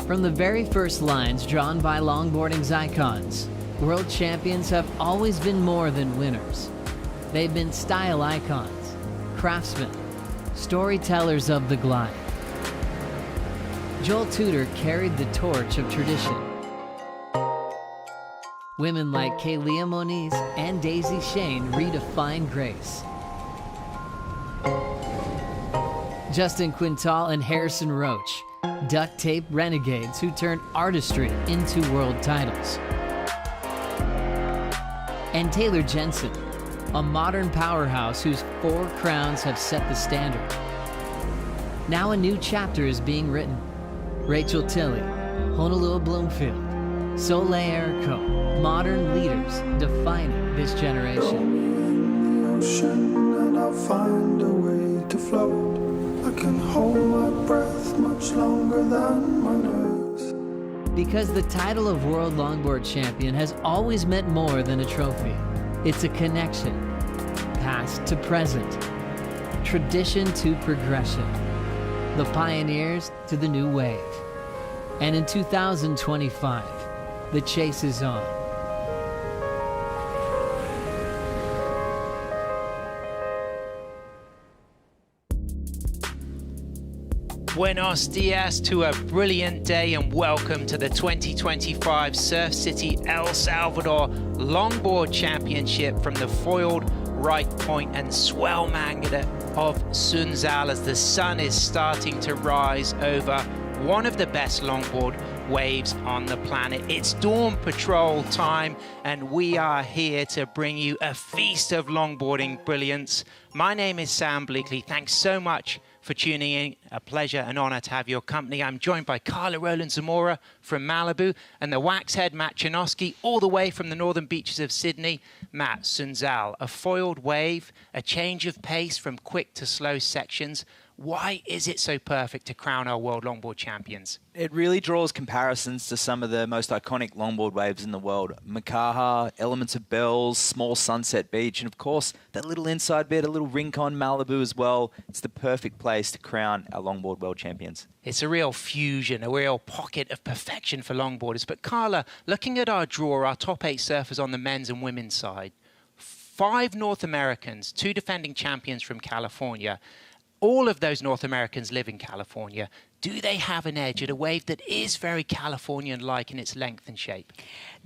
From the very first lines drawn by longboarding's icons, world champions have always been more than winners. They've been style icons, craftsmen, storytellers of the glide. Joel Tudor carried the torch of tradition. Women like Kaleopa'a Moniz and Daisy Shane redefined grace. Justin Quintal and Harrison Roach, duct tape renegades who turned artistry into world titles. And Taylor Jensen, a modern powerhouse whose 4 crowns have set the standard. Now a new chapter is being written. Rachel Tilley, Honolulu Bloomfield, Soleil Erico, modern leaders defining this generation. The ocean, and I'll find a way to float. I can hold my breath much longer than my nerves. Because the title of World Longboard Champion has always meant more than a trophy. It's a connection, past to present, tradition to progression, the pioneers to the new wave. And in 2025, the chase is on. Buenos dias to a brilliant day and welcome to the 2025 Surf City El Salvador Longboard Championship from the foiled right point and swell magnet of Sunzal as the sun is starting to rise over one of the best longboard waves on the planet. It's dawn patrol time and we are here to bring you a feast of longboarding brilliance. My name is Sam Bleakley. Thanks so much for tuning in. A pleasure and honor to have your company. I'm joined by Carla Roland Zamora from Malibu and the waxhead Matt Chinoski all the way from the northern beaches of Sydney. Matt, Sunzal, a foiled wave, a change of pace from quick to slow sections. Why is it so perfect to crown our World Longboard Champions? It really draws comparisons to some of the most iconic longboard waves in the world. Makaha, elements of Bells, small Sunset Beach, and of course, that little inside bit, a little Rincon Malibu as well. It's the perfect place to crown our longboard world champions. It's a real fusion, a real pocket of perfection for longboarders. But Carla, looking at our draw, our top 8 surfers on the men's and women's side, 5 North Americans, 2 defending champions from California. All of those North Americans live in California. Do they have an edge at a wave that is very Californian-like in its length and shape?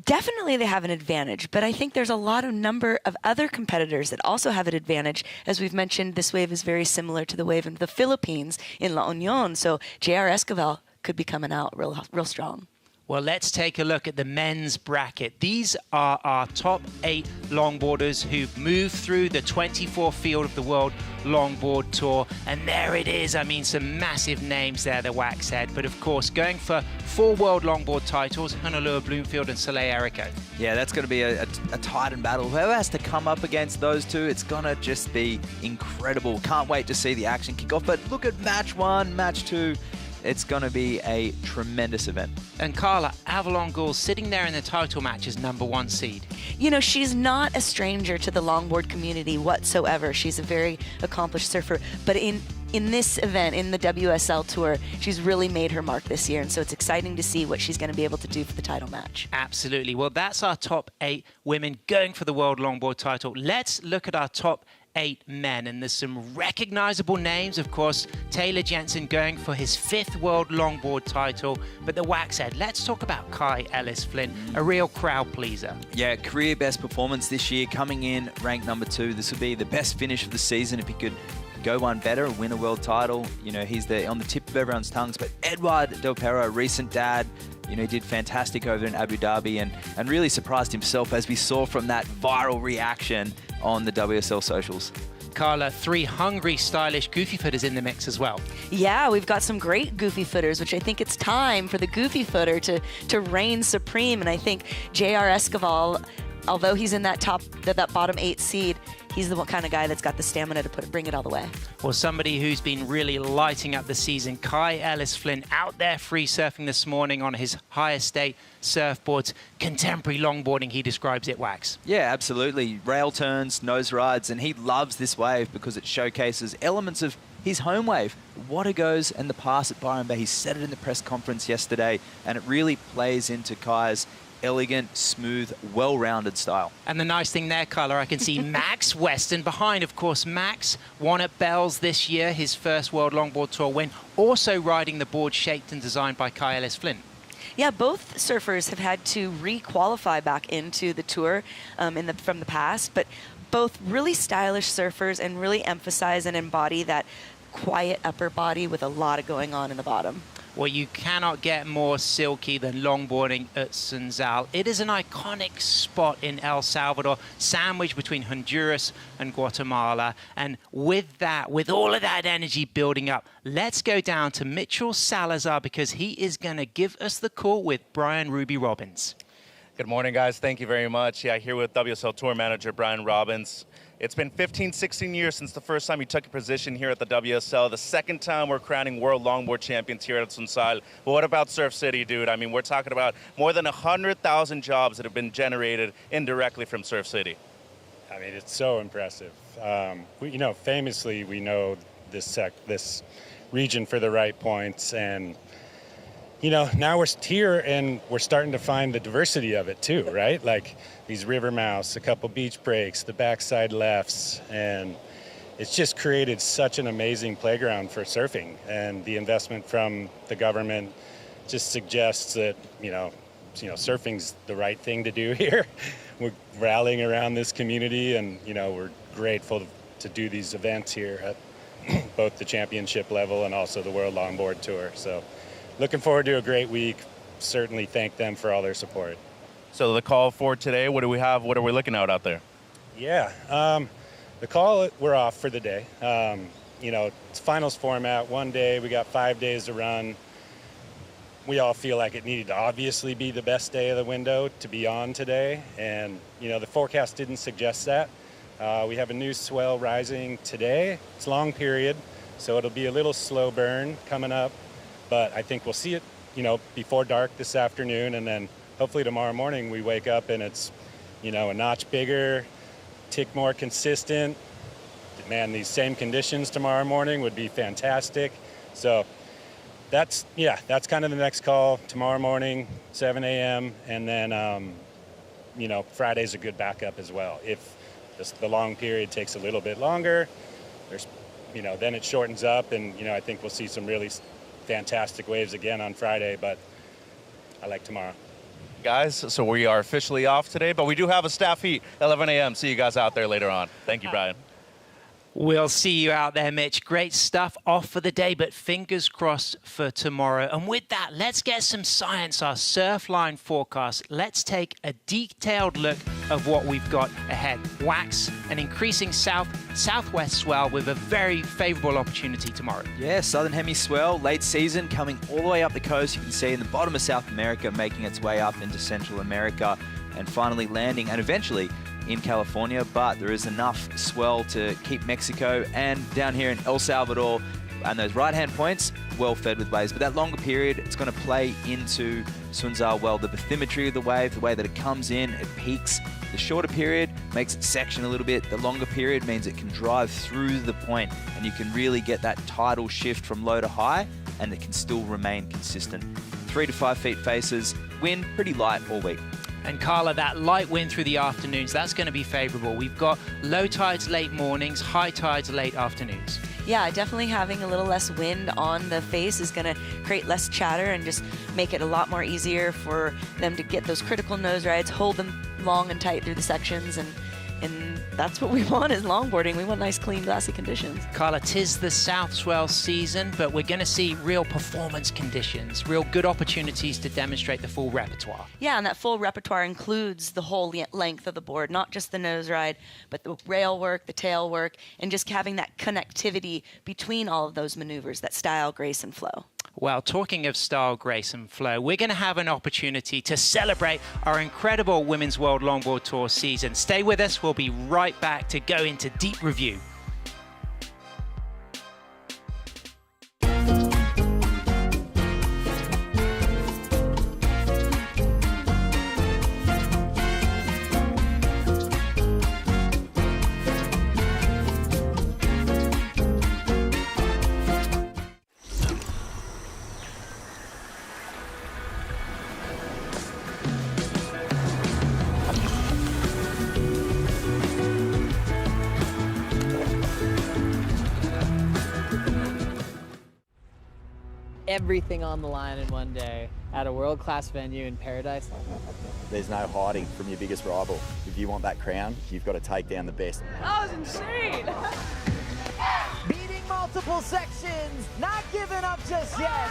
Definitely they have an advantage, but I think there's a number of other competitors that also have an advantage. As we've mentioned, this wave is very similar to the wave in the Philippines in La Union, so J.R. Esquivel could be coming out real strong. Well, let's take a look at the men's bracket. These are our top 8 longboarders who've moved through the 24 field of the World Longboard Tour. And there it is. I mean, some massive names there, the waxhead. But of course, going for 4 World Longboard titles, Honolulu Bloomfield and Soleil Erico. Yeah, that's going to be a titan battle. Whoever has to come up against those two, it's going to just be incredible. Can't wait to see the action kick off. But look at match 1, match 2. It's going to be a tremendous event. And Carla, Avalon Gall sitting there in the title match as #1 seed. You know, she's not a stranger to the longboard community whatsoever. She's a very accomplished surfer. But in this event, in the WSL Tour, she's really made her mark this year. And so it's exciting to see what she's going to be able to do for the title match. Absolutely. Well, that's our top 8 women going for the World Longboard title. Let's look at our top 8 men, and there's some recognizable names. Of course, Taylor Jensen going for his 5th World Longboard title, but the waxhead. Let's talk about Kai Ellis-Flynn, a real crowd pleaser. Yeah, career best performance this year, coming in ranked #2. This would be the best finish of the season if he could go one better, win a world title. You know, he's on the tip of everyone's tongues. But Edouard Delpero, recent dad, you know, he did fantastic over in Abu Dhabi and really surprised himself, as we saw from that viral reaction on the WSL socials. Carla, 3 hungry, stylish goofy footers in the mix as well. Yeah, we've got some great goofy footers, which I think it's time for the goofy footer to reign supreme. And I think J.R. Esquivel, although he's in that bottom 8 seed, he's the kind of guy that's got the stamina to bring it all the way. Well, somebody who's been really lighting up the season, Kai Ellis-Flynn, out there free surfing this morning on his high estate surfboards. Contemporary longboarding, he describes it, Wax. Yeah, absolutely. Rail turns, nose rides, and he loves this wave because it showcases elements of his home wave. Water goes and the pass at Byron Bay. He said it in the press conference yesterday, and it really plays into Kai's elegant, smooth, well-rounded style. And the nice thing there, Carla, I can see Max Weston behind. Of course, Max won at Bell's this year, his first World Longboard Tour win, also riding the board shaped and designed by Kai Ellis-Flynn. Yeah, both surfers have had to re-qualify back into the tour from the past, but both really stylish surfers and really emphasize and embody that quiet upper body with a lot of going on in the bottom. Well, you cannot get more silky than longboarding at Sunzal. It is an iconic spot in El Salvador, sandwiched between Honduras and Guatemala. And with that, with all of that energy building up, let's go down to Mitchell Salazar because he is going to give us the call with Brian Ruby Robbins. Good morning, guys. Thank you very much. Yeah, here with WSL Tour Manager Brian Robbins. It's been 15, 16 years since the first time you took a position here at the WSL. The second time we're crowning World Longboard Champions here at Sunzal. But what about Surf City, dude? I mean, we're talking about more than 100,000 jobs that have been generated indirectly from Surf City. I mean, it's so impressive. Famously, we know this region for the right points, and now we're here and we're starting to find the diversity of it too, right? Like these river mouths, a couple beach breaks, the backside lefts, and it's just created such an amazing playground for surfing. And the investment from the government just suggests that, surfing's the right thing to do here. We're rallying around this community, and, we're grateful to do these events here at both the championship level and also the World Longboard Tour. So looking forward to a great week. Certainly thank them for all their support. So the call for today, what do we have? What are we looking out there? Yeah, the call, we're off for the day. It's finals format, one day. We got 5 days to run. We all feel like it needed to obviously be the best day of the window to be on today. And, the forecast didn't suggest that. We have a new swell rising today. It's long period, so it'll be a little slow burn coming up. But I think we'll see it, before dark this afternoon, and then hopefully tomorrow morning we wake up and it's, a notch bigger, tick more consistent. Man, these same conditions tomorrow morning would be fantastic. So that's kind of the next call tomorrow morning, 7 a.m. And then, Friday's a good backup as well. If the long period takes a little bit longer, then it shortens up, and, I think we'll see some really fantastic waves again on Friday, but I like tomorrow. Guys, so we are officially off today, but we do have a staff heat, 11 a.m. See you guys out there later on. Thank you, Brian. We'll see you out there, Mitch. Great stuff off for the day, but fingers crossed for tomorrow. And with that, let's get some science, our Surfline forecast. Let's take a detailed look of what we've got ahead. Wax, an increasing southwest swell with a very favorable opportunity tomorrow. Yeah, southern hemi swell, late season, coming all the way up the coast. You can see in the bottom of South America, making its way up into Central America, and finally landing, and eventually in California, but there is enough swell to keep Mexico and down here in El Salvador, and those right-hand points well fed with waves. But that longer period, it's going to play into Sunzal well. The bathymetry of the wave, the way that it comes in, it peaks. The shorter period makes it section a little bit. The longer period means it can drive through the point, and you can really get that tidal shift from low to high, and it can still remain consistent. 3 to 5 feet faces, wind pretty light all week. And Carla, that light wind through the afternoons, that's going to be favorable. We've got low tides late mornings, high tides late afternoons. Yeah, definitely having a little less wind on the face is going to create less chatter and just make it a lot more easier for them to get those critical nose rides, hold them long and tight through the sections, and And that's what we want is longboarding. We want nice, clean, glassy conditions. Carla, 'tis the South Swell season, but we're going to see real performance conditions, real good opportunities to demonstrate the full repertoire. Yeah, and that full repertoire includes the whole length of the board, not just the nose ride, but the rail work, the tail work, and just having that connectivity between all of those maneuvers, that style, grace, and flow. Well, talking of style, grace, and flow, we're going to have an opportunity to celebrate our incredible Women's World Longboard Tour season. Stay with us. We'll be right back to go into deep review. Everything on the line in one day at a world-class venue in paradise. There's no hiding from your biggest rival. If you want that crown, you've got to take down the best. That was insane! Beating multiple sections, not giving up just yet.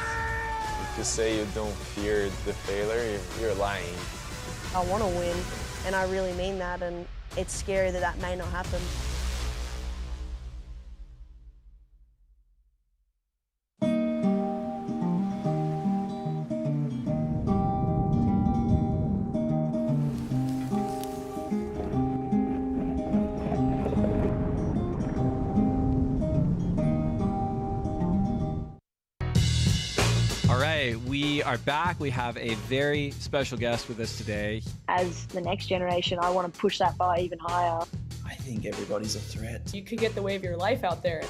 To say you don't fear the failure, you're lying. I want to win, and I really mean that, and it's scary that that may not happen. We are back. We have a very special guest with us today. As the next generation, I want to push that bar even higher. I think everybody's a threat. You could get the wave of your life out there.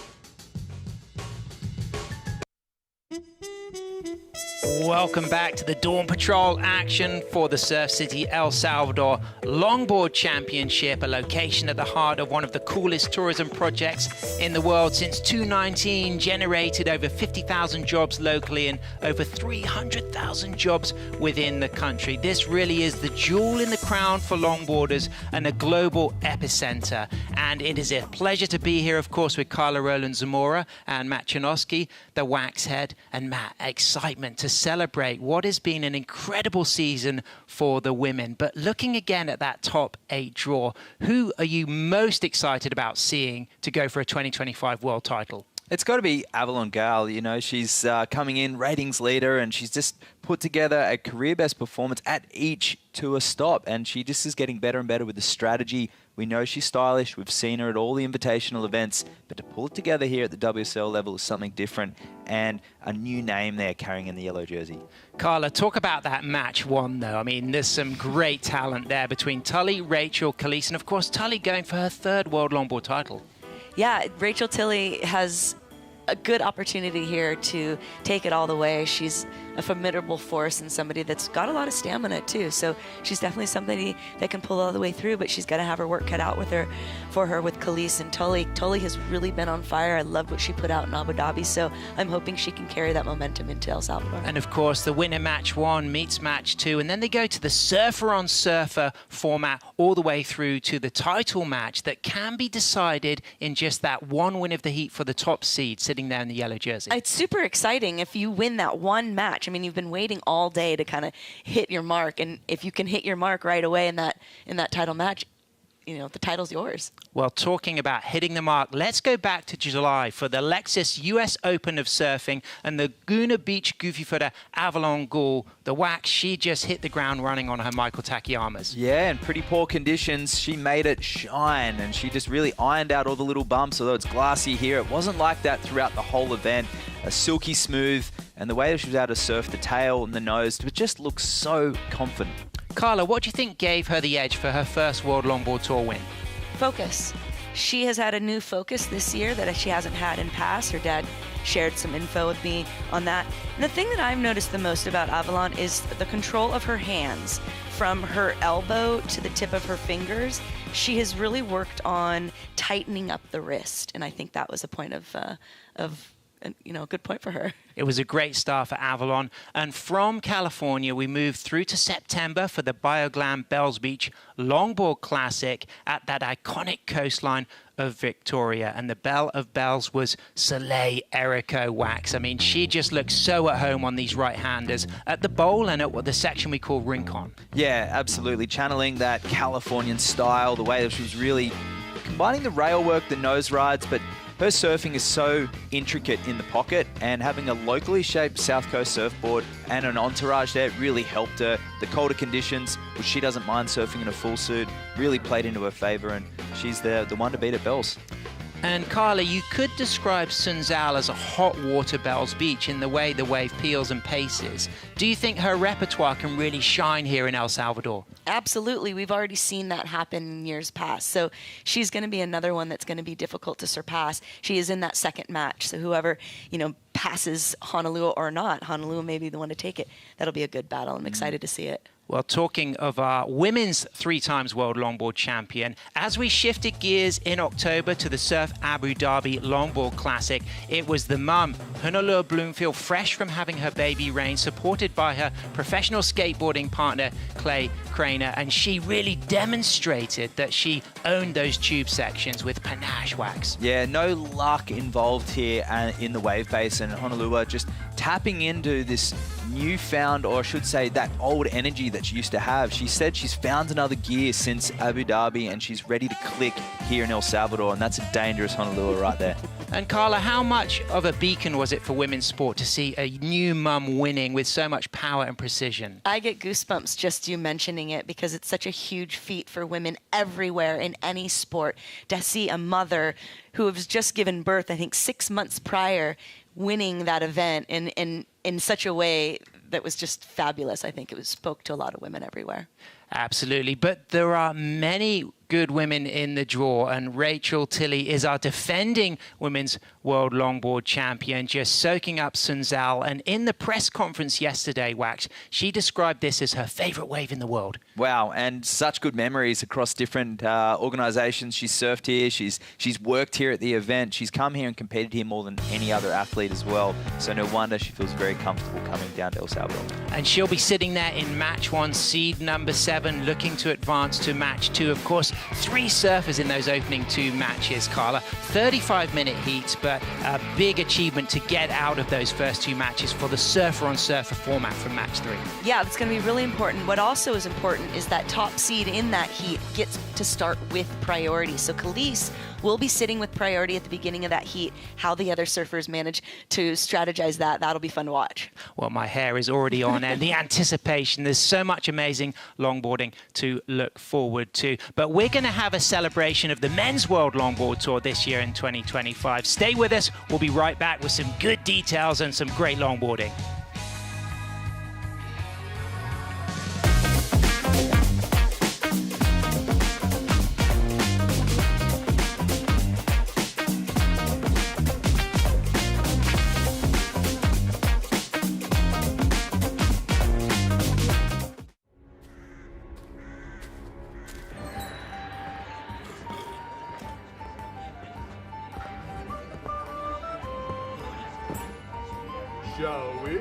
Welcome back to the Dawn Patrol action for the Surf City El Salvador Longboard Championship, a location at the heart of one of the coolest tourism projects in the world since 2019, generated over 50,000 jobs locally and over 300,000 jobs within the country. This really is the jewel in the crown for longboarders and a global epicenter. And it is a pleasure to be here, of course, with Carla Roland Zamora and Matt Chinoski, the Wax Head. And Matt, excitement to celebrate what has been an incredible season for the women. But looking again at that top 8 draw, who are you most excited about seeing to go for a 2025 world title? It's got to be Avalon Gall. You know, she's coming in ratings leader, and she's just put together a career best performance at each to a stop, and she just is getting better and better with the strategy. We know she's stylish. We've seen her at all the invitational events, but to pull it together here at the WSL level is something different, and a new name there carrying in the yellow jersey. Carla, talk about that match one, though. I mean, there's some great talent there between Tully, Rachel, Khalees, and of course Tully going for her 3rd World Longboard title. Yeah, Rachel Tilley has a good opportunity here to take it all the way. She's a formidable force and somebody that's got a lot of stamina too. So she's definitely somebody that can pull all the way through, but she's got to have her work cut out with her with Khalees and Tully. Tully has really been on fire. I loved what she put out in Abu Dhabi, so I'm hoping she can carry that momentum into El Salvador. And of course, the winner match 1 meets match 2, and then they go to the surfer on surfer format all the way through to the title match that can be decided in just that one win of the heat for the top seed sitting there in the yellow jersey. It's super exciting if you win that one match. I mean, you've been waiting all day to kind of hit your mark, and if you can hit your mark right away in that title match, you know, the title's yours. Well, talking about hitting the mark, let's go back to July for the Lexus US Open of Surfing and the Guna Beach Goofy Footer Avalon Gall. The Wax, she just hit the ground running on her Michael Takeyamas. Yeah, in pretty poor conditions, she made it shine, and she just really ironed out all the little bumps, although it's glassy here. It wasn't like that throughout the whole event. A silky smooth, and the way that she was able to surf the tail and the nose, it just looks so confident. Carla, what do you think gave her the edge for her 1st World Longboard Tour win? Focus. She has had a new focus this year that she hasn't had in past. Her dad shared some info with me on that. And the thing that I've noticed the most about Avalon is the control of her hands. From her elbow to the tip of her fingers, she has really worked on tightening up the wrist. And I think that was a point of good point for her. It was a great start for Avalon. And from California, we moved through to September for the Bioglam Bells Beach Longboard Classic at that iconic coastline of Victoria. And the belle of bells was Soleil Erico Wax. I mean, she just looks so at home on these right-handers at the bowl and at what the section we call Rincon. Yeah, absolutely. Channeling that Californian style, the way that she was really combining the rail work, the nose rides, but her surfing is so intricate in the pocket, and having a locally shaped South Coast surfboard and an entourage there really helped her. The colder conditions, which she doesn't mind surfing in a full suit, really played into her favor, and she's the one to beat at Bells. And Carla, you could describe Sunzal as a hot water Bells Beach in the way the wave peels and paces. Do you think her repertoire can really shine here in El Salvador? Absolutely. We've already seen that happen in years past. So she's going to be another one that's going to be difficult to surpass. She is in that second match. So whoever, passes Honolulu or not, Honolulu may be the one to take it. That'll be a good battle. I'm excited to see it. Well, talking of our women's 3-times World Longboard Champion, as we shifted gears in October to the Surf Abu Dhabi Longboard Classic, it was the mum, Honolulu Bloomfield, fresh from having her baby Rain, supported by her professional skateboarding partner, Clay Craner, and she really demonstrated that she owned those tube sections with panache. Wax. Yeah, no luck involved here in the wave base, and Honolulu just tapping into this newfound, or I should say that old energy that she used to have. She said she's found another gear since Abu Dhabi, and she's ready to click here in El Salvador, and that's a dangerous Honolulu right there. And Carla, how much of a beacon was it for women's sport to see a new mum winning with so much power and precision? I get goosebumps just you mentioning it, because it's such a huge feat for women everywhere in any sport to see a mother who has just given birth, I think 6 months prior, winning that event in such a way that was just fabulous. I think it spoke to a lot of women everywhere. Absolutely. But there are many good women in the draw, and Rachel Tilley is our defending women's World Longboard Champion, just soaking up Sunzal. And in the press conference yesterday, Wax, she described this as her favorite wave in the world. Wow, and such good memories across different organizations. She's surfed here, she's worked here at the event, she's come here and competed here more than any other athlete as well. So no wonder she feels very comfortable coming down to El Salvador. And she'll be sitting there in match 1, seed number 7, looking to advance to match 2. Of course, 3 surfers in those opening 2 matches, Carla. 35-minute heats, but a big achievement to get out of those first 2 matches for the surfer-on-surfer format from match 3. Yeah, it's going to be really important. What also is important is that top seed in that heat gets to start with priority. So Khalees will be sitting with priority at the beginning of that heat. How the other surfers manage to strategize that'll be fun to watch. Well, my hair is already on, and the anticipation. There's so much amazing longboarding to look forward to. But we're going to have a celebration of the Men's World Longboard Tour this year in 2025. Stay with us. We'll be right back with some good details and some great longboarding. Shall we?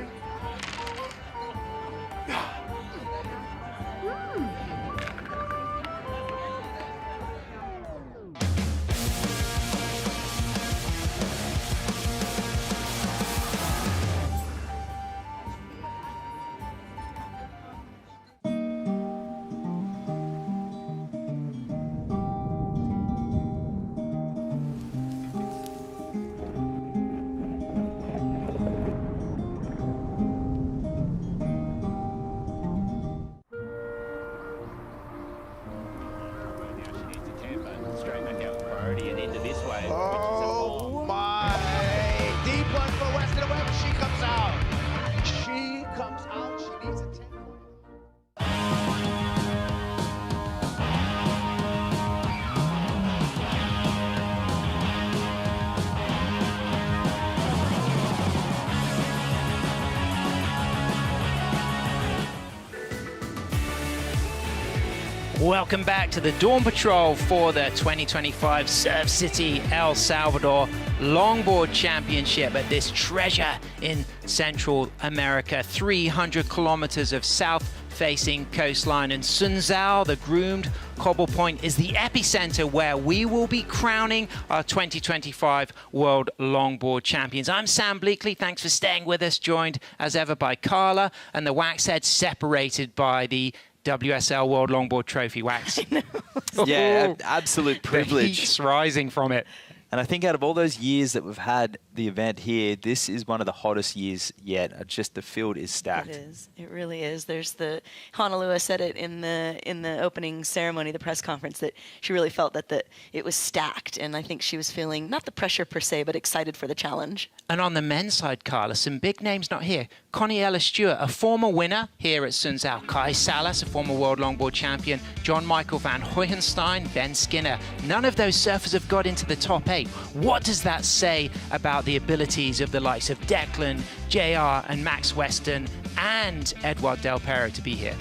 Welcome back to the Dawn Patrol for the 2025 Surf City El Salvador Longboard Championship at this treasure in Central America. 300 kilometers of south-facing coastline, and Sunzal, the groomed cobble point, is the epicenter where we will be crowning our 2025 World Longboard Champions. I'm Sam Bleakley. Thanks for staying with us, joined as ever by Carla, and the Waxhead separated by the WSL World Longboard Trophy. Wax. Yeah, absolute privilege. The heat's rising from it. And I think out of all those years that we've had the event here, this is one of the hottest years yet. Just the field is stacked. It is. It really is. There's the Honolulu said it in the opening ceremony, the press conference, that she really felt that it was stacked, and I think she was feeling not the pressure per se, but excited for the challenge. And on the men's side, Carla, some big names not here. Connie Ellis-Stewart, a former winner here at Sunzal. Kai Salas, a former World Longboard Champion. John Michael van Hoyenstein, Ben Skinner. None of those surfers have got into the top 8. What does that say about the abilities of the likes of Declan, JR and Max Weston and Edouard Delpero to be here?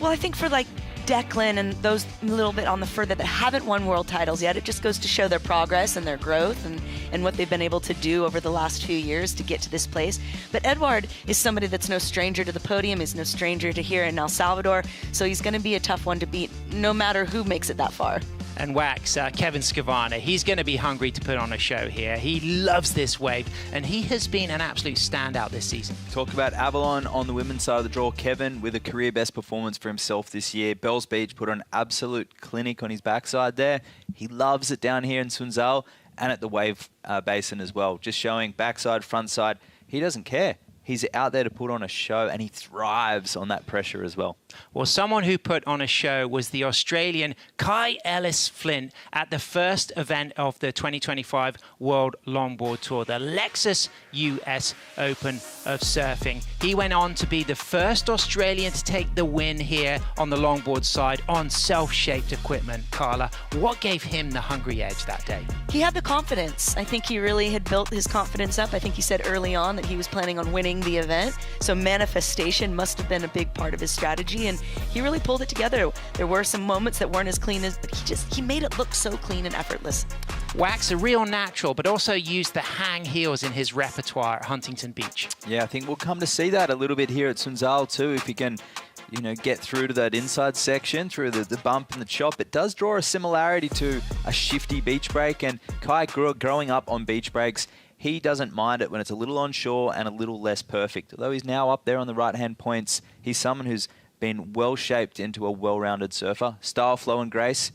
Well, I think for Declan and those a little bit on the further that haven't won world titles yet, it just goes to show their progress and their growth and what they've been able to do over the last few years to get to this place. But Edouard is somebody that's no stranger to the podium, is no stranger to here in El Salvador, so he's going to be a tough one to beat no matter who makes it that far. And Wax, Kevin Scavana, he's going to be hungry to put on a show here. He loves this wave, and he has been an absolute standout this season. Talk about Avalon on the women's side of the draw. Kevin with a career best performance for himself this year. Bells Beach put on an absolute clinic on his backside there. He loves it down here in Sunzal and at the wave basin as well. Just showing backside, front side. He doesn't care. He's out there to put on a show, and he thrives on that pressure as well. Well, someone who put on a show was the Australian Kai Ellis-Flint at the first event of the 2025 World Longboard Tour, the Lexus US Open of Surfing. He went on to be the first Australian to take the win here on the longboard side on self-shaped equipment. Carla, what gave him the hungry edge that day? He had the confidence. I think he really had built his confidence up. I think he said early on that he was planning on winning the event, so manifestation must have been a big part of his strategy, and he really pulled it together. There were some moments that weren't as clean as, but he made it look so clean and effortless. Wax, a real natural, but also used the hang heels in his repertoire at Huntington Beach. Yeah, I think we'll come to see that a little bit here at Sunzal too, if he can, get through to that inside section, through the bump and the chop. It does draw a similarity to a shifty beach break, and Kai growing up on beach breaks, he doesn't mind it when it's a little onshore and a little less perfect. Although he's now up there on the right-hand points, he's someone who's been well-shaped into a well-rounded surfer. Style, flow, and grace,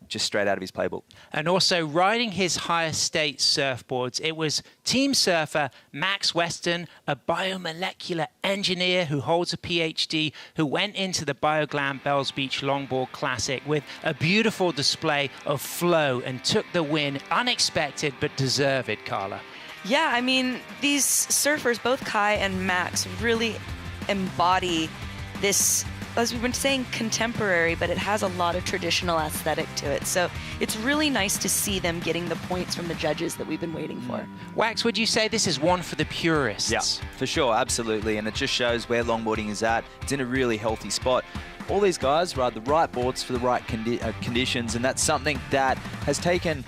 just straight out of his playbook. And also riding his higher state surfboards, it was team surfer Max Weston, a biomolecular engineer who holds a PhD, who went into the BioGlam Bells Beach Longboard Classic with a beautiful display of flow and took the win, unexpected but deserved, Carla. Yeah, I mean, these surfers, both Kai and Max, really embody this, as we've been saying, contemporary, but it has a lot of traditional aesthetic to it. So it's really nice to see them getting the points from the judges that we've been waiting for. Wax, would you say this is one for the purists? Yeah, for sure, absolutely. And it just shows where longboarding is at. It's in a really healthy spot. All these guys ride the right boards for the right conditions, and that's something that has taken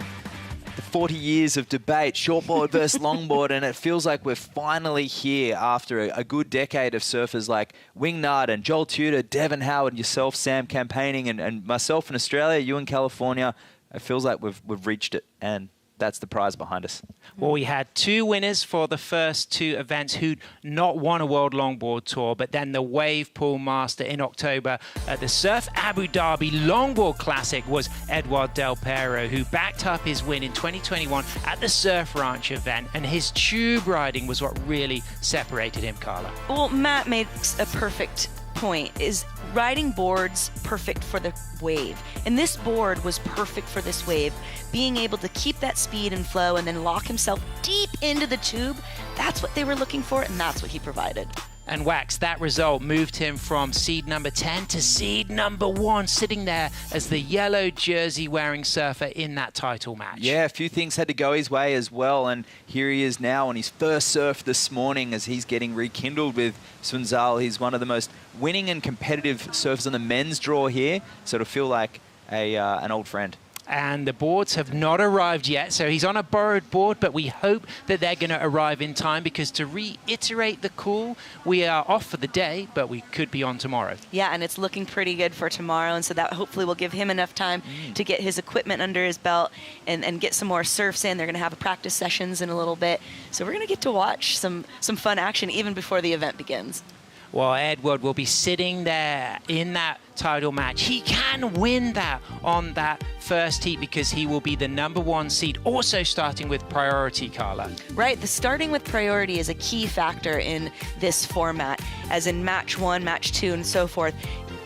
40 years of debate, shortboard versus longboard, and it feels like we're finally here after a good decade of surfers like Wingnut and Joel Tudor, Devon Howard, yourself, Sam, campaigning, and myself in Australia, you in California. It feels like we've reached it, and that's the prize behind us. Well, we had 2 winners for the first 2 events who'd not won a World Longboard Tour, but then the Wave Pool Master in October at the Surf Abu Dhabi Longboard Classic was Edouard Delpero, who backed up his win in 2021 at the Surf Ranch event, and his tube riding was what really separated him, Carla. Well, Matt makes a perfect point, is riding boards perfect for the wave. And this board was perfect for this wave. Being able to keep that speed and flow and then lock himself deep into the tube, that's what they were looking for, and that's what he provided. And Wax, that result moved him from seed number 10 to seed number 1, sitting there as the yellow jersey wearing surfer in that title match. Yeah, a few things had to go his way as well, and here he is now on his first surf this morning as he's getting rekindled with Sunzal. He's one of the most winning and competitive surfers on the men's draw here, so it'll feel like an old friend. And the boards have not arrived yet, so he's on a borrowed board, but we hope that they're going to arrive in time, because to reiterate the call, we are off for the day, but we could be on tomorrow. Yeah, and it's looking pretty good for tomorrow, and so that hopefully will give him enough time to get his equipment under his belt and get some more surfs in. They're going to have practice sessions in a little bit, so we're going to get to watch some fun action even before the event begins. Well, Edouard will be sitting there in that title match. He can win that on that first heat because he will be the number 1 seed, also starting with priority, Carla. Right, the starting with priority is a key factor in this format, as in match 1, match 2, and so forth.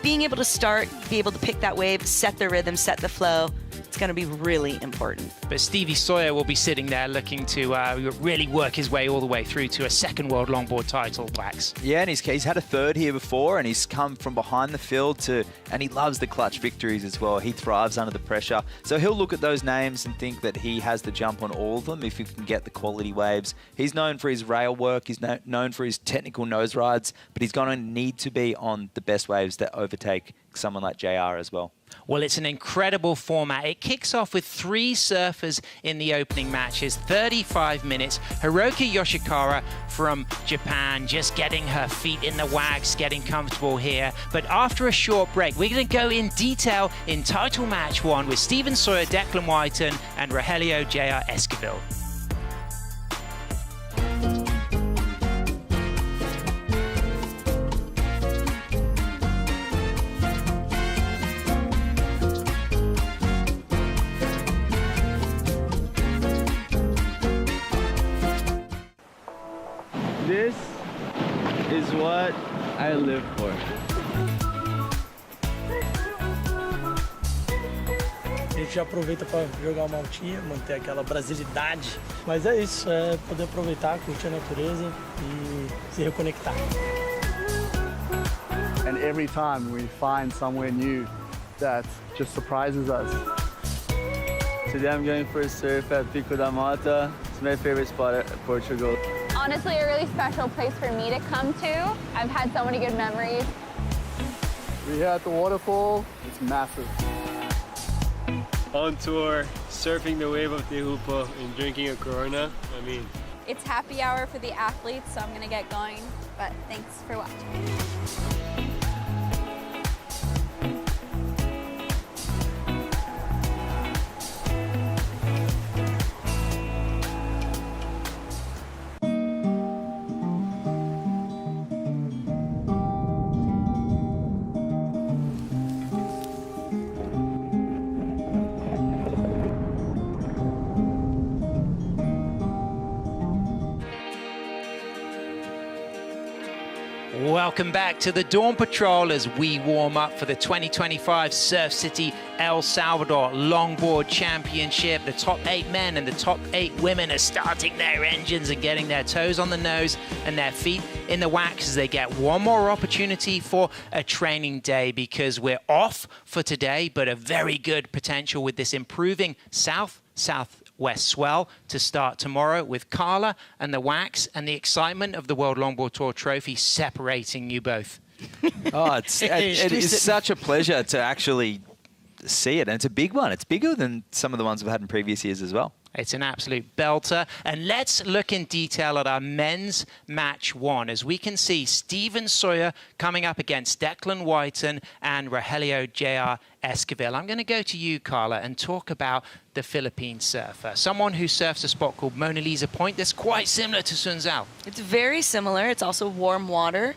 Being able to start, be able to pick that wave, set the rhythm, set the flow, it's going to be really important. But Stevie Sawyer will be sitting there looking to really work his way all the way through to a second World Longboard title, Wax. Yeah, and he's had a third here before, and he's come from behind the field and he loves the clutch victories as well. He thrives under the pressure. So he'll look at those names and think that he has the jump on all of them if he can get the quality waves. He's known for his rail work, he's known for his technical nose rides, but he's going to need to be on the best waves that overtake someone like JR as well. Well, it's an incredible format. It kicks off with 3 surfers in the opening matches, 35 minutes. Hiroki Yoshikawa from Japan just getting her feet in the wags, getting comfortable here. But after a short break, we're going to go in detail in title match 1 with Steven Sawyer, Declan Whiten, and Rogelio J.R. Esquivel. This is what I live for. A gente já aproveita para jogar uma altinha, manter aquela brasilidade. Mas é isso, é poder aproveitar, curtir a natureza e se reconectar. And every time we find somewhere new that just surprises us. Today I'm going for a surf at Pico da Mata. It's my favorite spot at Portugal. Honestly, a really special place for me to come to. I've had so many good memories. We're here at the waterfall. It's massive. On tour, surfing the wave of Tehupo and drinking a Corona. I mean, it's happy hour for the athletes, so I'm gonna get going, but thanks for watching. Welcome back to the Dawn Patrol as we warm up for the 2025 Surf City El Salvador Longboard Championship. The top 8 men and the top 8 women are starting their engines and getting their toes on the nose and their feet in the wax as they get one more opportunity for a training day, because we're off for today, but a very good potential with this improving southwest swell to start tomorrow, with Carla and the wax and the excitement of the World Longboard Tour trophy separating you both. Oh, it is such a pleasure to actually see it, and it's a big one. It's bigger than some of the ones we've had in previous years as well. It's an absolute belter. And let's look in detail at our men's match 1. As we can see, Steven Sawyer coming up against Declan Whiten and Rogelio J.R. Esquivel. I'm going to go to you, Carla, and talk about the Philippine surfer, someone who surfs a spot called Mona Lisa Point that's quite similar to Sunzal. It's very similar. It's also warm water.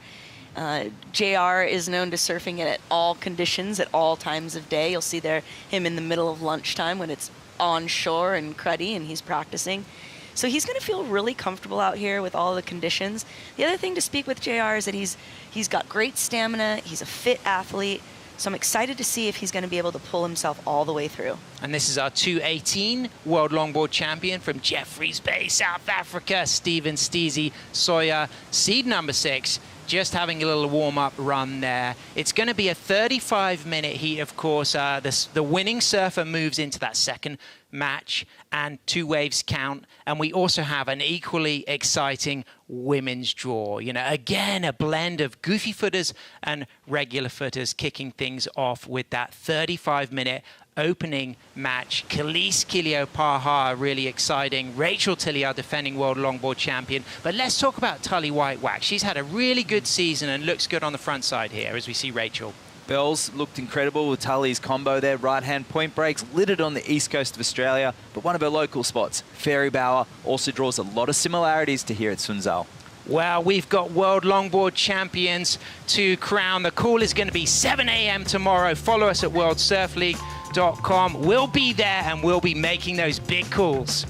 JR is known to surfing it at all conditions, at all times of day. You'll see him in the middle of lunchtime when it's on shore and cruddy and he's practicing. So he's going to feel really comfortable out here with all the conditions. The other thing to speak with JR is that he's got great stamina. He's a fit athlete. So I'm excited to see if he's going to be able to pull himself all the way through. And this is our 2018 World Longboard Champion from Jeffreys Bay, South Africa, Steven Steezy Sawyer, seed number 6. just having a little warm-up run there. It's going to be a 35-minute heat, of course. The winning surfer moves into that second match, and 2 waves count. And we also have an equally exciting women's draw. You know, again, a blend of goofy footers and regular footers kicking things off with that 35-minute opening match. Kaleopa'a, really exciting. Rachel Tilley, our defending world longboard champion. But let's talk about Tully Whitewack. She's had a really good season and looks good on the front side here as we see Rachel. Bells looked incredible with Tully's combo there. Right-hand point breaks, littered on the east coast of Australia. But one of her local spots, Fairy Bower, also draws a lot of similarities to here at Sunzal. Well, we've got World Longboard Champions to crown. The call is going to be 7 a.m. tomorrow. Follow us at worldsurfleague.com. We'll be there and we'll be making those big calls.